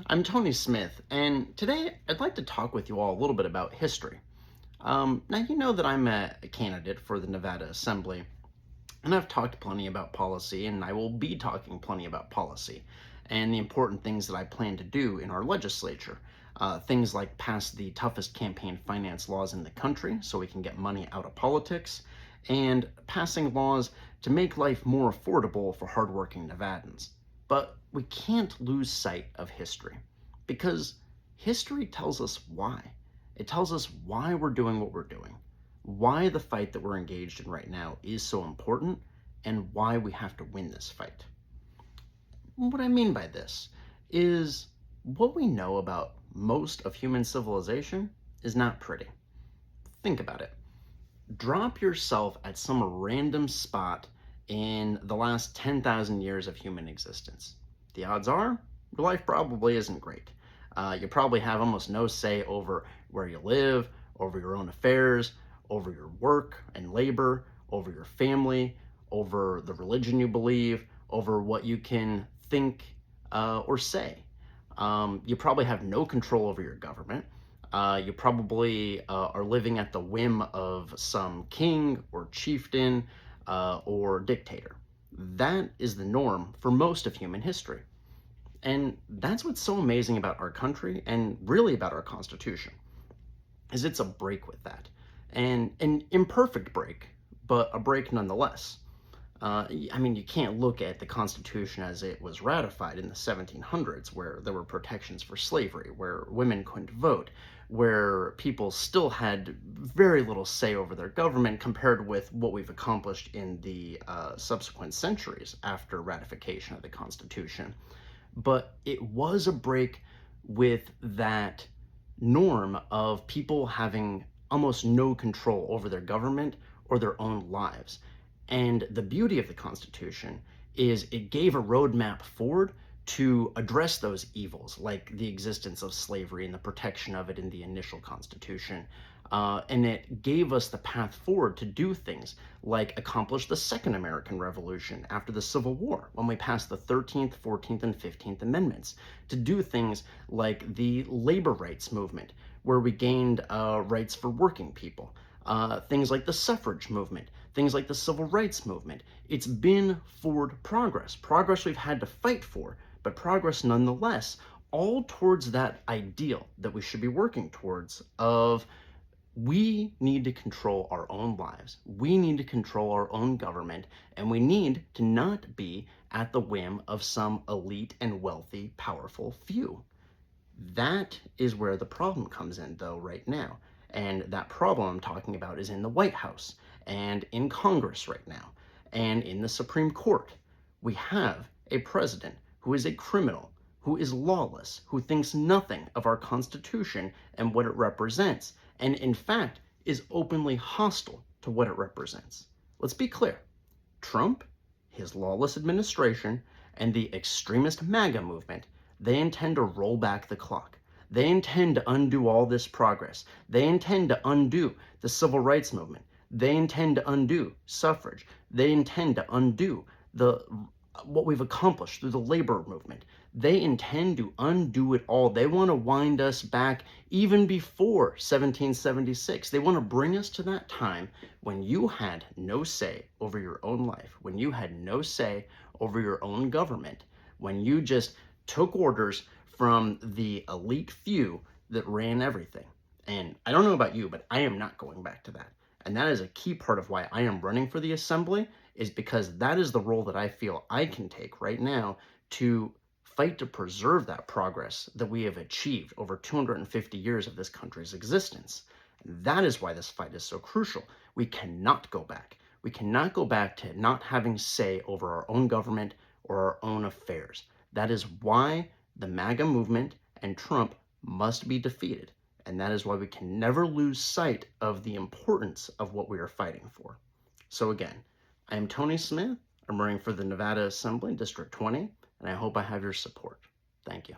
I'm Tony Smith, and today I'd like to talk with you all a little bit about history. Now, you know that I'm a candidate for the Nevada Assembly, and I've talked plenty about policy, and I will be talking plenty about policy and the important things that I plan to do in our legislature. Things like pass the toughest campaign finance laws in the country so we can get money out of politics, and passing laws to make life more affordable for hardworking Nevadans. But we can't lose sight of history because history tells us why. It tells us why we're doing what we're doing, why the fight that we're engaged in right now is so important, and why we have to win this fight. What I mean by this is what we know about most of human civilization is not pretty. Think about it. Drop yourself at some random spot in the last 10,000 years of human existence. The odds are your life probably isn't great. You probably have almost no say over where you live, over your own affairs, over your work and labor, over your family, over the religion you believe, over what you can think or say. You probably have no control over your government. You probably are living at the whim of some king or chieftain or dictator. That is the norm for most of human history. And that's what's so amazing about our country and really about our Constitution, is it's a break with that. And an imperfect break, but a break nonetheless. You can't look at the Constitution as it was ratified in the 1700s, where there were protections for slavery, where women couldn't vote, where people still had very little say over their government compared with what we've accomplished in the subsequent centuries after ratification of the Constitution. But it was a break with that norm of people having almost no control over their government or their own lives. And the beauty of the Constitution is it gave a roadmap forward to address those evils, like the existence of slavery and the protection of it in the initial Constitution. And it gave us the path forward to do things like accomplish the Second American Revolution after the Civil War, when we passed the 13th, 14th, and 15th Amendments, to do things like the labor rights movement, where we gained rights for working people. Things like the suffrage movement, things like the civil rights movement. It's been forward progress, progress we've had to fight for, but progress nonetheless, all towards that ideal that we should be working towards of we need to control our own lives. We need to control our own government, and we need to not be at the whim of some elite and wealthy, powerful few. That is where the problem comes in, though, right now. And that problem I'm talking about is in the White House and in Congress right now and in the Supreme Court. We have a president who is a criminal, who is lawless, who thinks nothing of our Constitution and what it represents, and in fact is openly hostile to what it represents. Let's be clear. Trump, his lawless administration, and the extremist MAGA movement, they intend to roll back the clock. They intend to undo all this progress. They intend to undo the civil rights movement. They intend to undo suffrage. They intend to undo what we've accomplished through the labor movement. They intend to undo it all. They want to wind us back even before 1776. They want to bring us to that time when you had no say over your own life, when you had no say over your own government, when you just took orders from the elite few that ran everything. And I don't know about you, but I am not going back to that. And that is a key part of why I am running for the assembly, is because that is the role that I feel I can take right now to fight to preserve that progress that we have achieved over 250 years of this country's existence. And that is why this fight is so crucial. We cannot go back. We cannot go back to not having say over our own government or our own affairs. That is why the MAGA movement and Trump must be defeated. And that is why we can never lose sight of the importance of what we are fighting for. So again, I am Tony Smith. I'm running for the Nevada Assembly, District 20, and I hope I have your support. Thank you.